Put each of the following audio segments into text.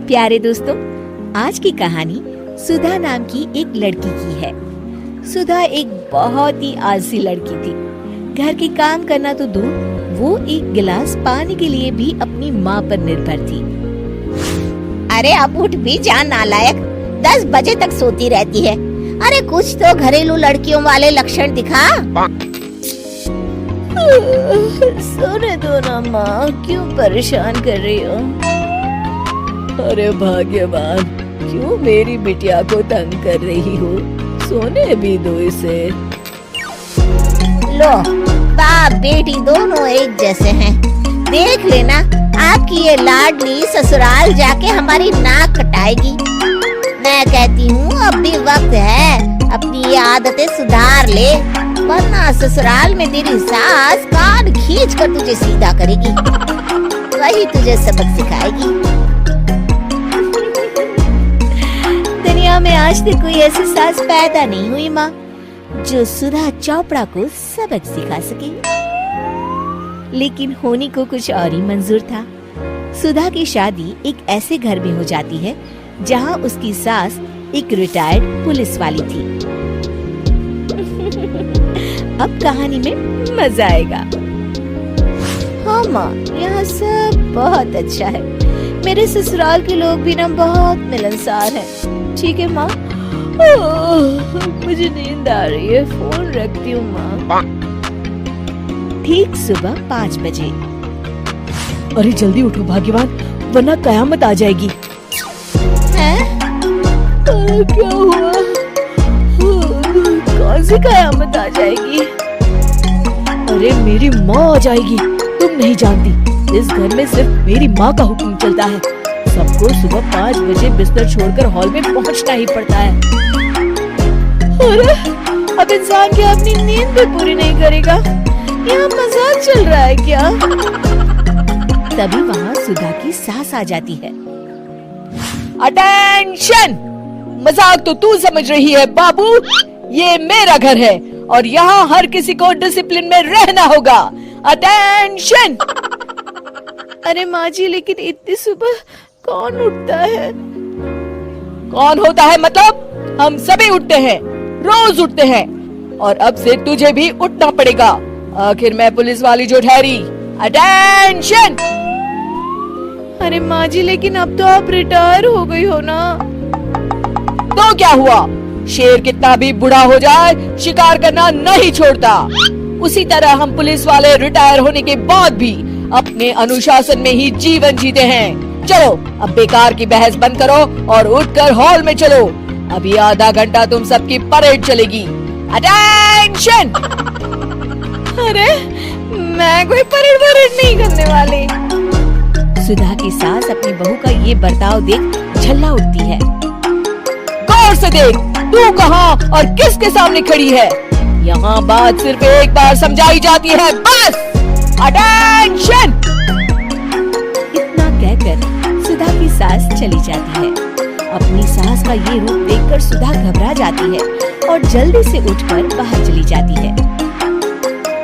प्यारे दोस्तों, आज की कहानी सुधा नाम की एक लड़की की है। सुधा एक बहुत ही आलसी लड़की थी। घर के काम करना तो दूर, वो एक गिलास पानी के लिए भी अपनी माँ पर निर्भर थी। अरे अब उठ भी जा नालायक, 10 बजे तक सोती रहती है। अरे कुछ तो घरेलू लड़कियों वाले लक्षण दिखा। सोने दो ना माँ, क्यों परेशान कर रही हो? अरे भाग्यवान, क्यों मेरी बिटिया को तंग कर रही हो? सोने भी दो इसे। लो, बाप बेटी दोनों एक जैसे हैं। देख लेना, आपकी ये लाडली ससुराल जाके हमारी नाक कटाएगी। मैं कहती हूँ अब भी वक्त है, अपनी ये आदतें सुधार ले, वरना ससुराल में तेरी सास कान खींच कर तुझे सीधा करेगी। वही तुझे सबक सिखाएगी। दुनिया में आज तक कोई ऐसी सास पैदा नहीं हुई माँ, जो सुधा चोपड़ा को सबक सिखा सके। लेकिन होनी को कुछ और ही मंजूर था। सुधा की शादी एक ऐसे घर में हो जाती है जहाँ उसकी सास एक रिटायर्ड पुलिस वाली थी। अब कहानी में मजा आएगा। हाँ माँ, यहाँ सब बहुत अच्छा है। मेरे ससुराल के लोग भी ना बहुत मिलनसार हैं। ठीक है माँ, मुझे नींद आ रही है, फोन रखती हूँ माँ। ठीक सुबह 5 बजे। अरे जल्दी उठो भाग्यवान, वरना कयामत आ जाएगी। क्या हुआ? कौन सी कयामत आ जाएगी? अरे मेरी माँ आ जाएगी। तुम नहीं जानती, इस घर में सिर्फ मेरी माँ का हुक्म चलता है। सबको सुबह 5 बजे बिस्तर छोड़कर हॉल में पहुँचना ही पड़ता है। अरे अब इंसान क्या अपनी नींद भी पूरी नहीं करेगा? यहाँ मजाक चल रहा है क्या? तभी वहाँ सुधा की सास आ जाती है। अटेंशन! मजाक तो तू समझ रही है बाबू, ये मेरा घर है और यहाँ हर किसी को डिसिप्लिन में रहना होगा। अटेंशन! अरे माँ जी, लेकिन इतनी सुबह कौन उठता है? कौन होता है मतलब? हम सभी उठते हैं, रोज उठते हैं, और अब से तुझे भी उठना पड़ेगा। आखिर मैं पुलिस वाली जो ठहरी। अटेंशन! अरे माँ जी, लेकिन अब तो आप रिटायर हो गई हो ना। तो क्या हुआ? शेर कितना भी बूढ़ा हो जाए, शिकार करना नहीं छोड़ता। उसी तरह हम पुलिस वाले रिटायर होने के बाद भी अपने अनुशासन में ही जीवन जीते हैं। चलो अब बेकार की बहस बंद करो और उठकर हॉल में चलो। अभी आधा घंटा तुम सबकी परेड चलेगी। अटेंशन! अरे मैं कोई परेड नहीं करने वाली। सुधा की सास अपनी बहू का ये बर्ताव देख झल्ला उठती है। गौर से देख, तू कहाँ और किसके सामने खड़ी है? यहाँ बात सिर्फ एक बार समझाई जाती है, बस। अटेंशन! इतना कहकर सुधा की सास चली जाती है। अपनी सास का ये रूप देखकर सुधा घबरा जाती है और जल्दी से उठकर बाहर चली जाती है।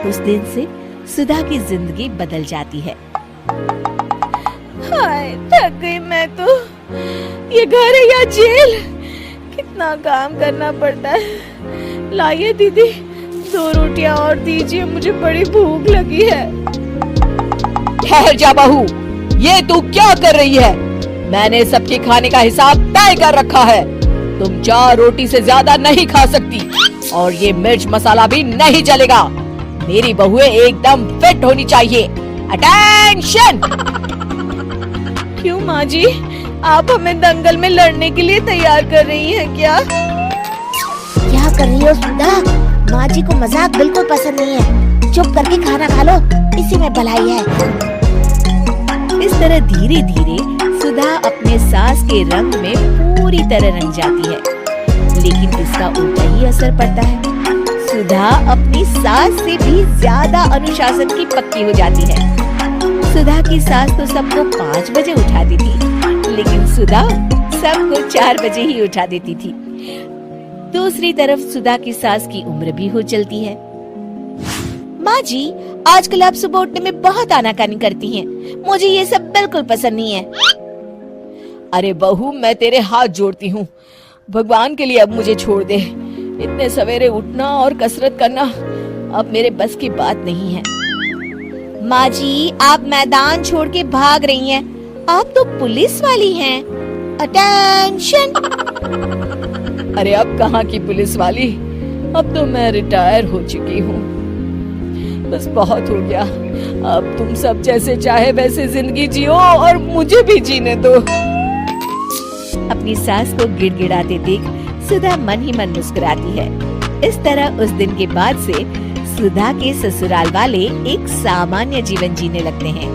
उस दिन से सुधा की जिंदगी बदल जाती है। हाय, थक गई मैं तो। ये घर है या जेल? कितना काम करना पड़ता है। लाइए दीदी, 2 रोटियां और दीजिए, मुझे बड़ी भूख लगी है। ठहर जा बहू, ये तू क्या कर रही है? मैंने सबके खाने का हिसाब तय कर रखा है। तुम 4 रोटी से ज्यादा नहीं खा सकती और ये मिर्च मसाला भी नहीं चलेगा। मेरी बहुएं एकदम फिट होनी चाहिए। अटेंशन! क्यों माँ जी, आप हमें दंगल में लड़ने के लिए तैयार कर रही हैं क्या? क्या कर रही हो सुधा? माँ जी को मजाक बिल्कुल पसंद नहीं है। चुप करके खाना खा लो, इसी में भलाई है। इस तरह धीरे धीरे सुधा अपने सास के रंग में पूरी तरह रंग जाती है, लेकिन इसका उल्टा ही असर पड़ता है। सुधा अपनी सास से भी ज्यादा अनुशासन की पक्की हो जाती है। सुधा की सास तो सबको 5 बजे उठाती थी, लेकिन सुधा सबको 4 बजे ही उठा देती थी। दूसरी तरफ सुधा की सास की उम्र भी हो चलती है। माँ जी, आजकल आप सुबह उठने में बहुत आनाकानी करती हैं। मुझे ये सब बिल्कुल पसंद नहीं है। अरे बहू, मैं तेरे हाथ जोड़ती हूँ, भगवान के लिए अब मुझे छोड़ दे। इतने सवेरे उठना और कसरत करना अब मेरे बस की बात नहीं है। माँ जी, आप मैदान छोड़ के भाग रही हैं। आप तो पुलिस वाली हैं। अटेंशन। अरे अब कहाँ की पुलिस वाली, अब तो मैं रिटायर हो चुकी हूँ। बस बहुत हो गया, अब तुम सब जैसे चाहे वैसे जिंदगी जियो और मुझे भी जीने दो। अपनी सास को गिड़गिड़ाते देख सुधा मन ही मन मुस्कुराती है। इस तरह उस दिन के बाद से सुधा के ससुराल वाले एक सामान्य जीवन जीने लगते हैं।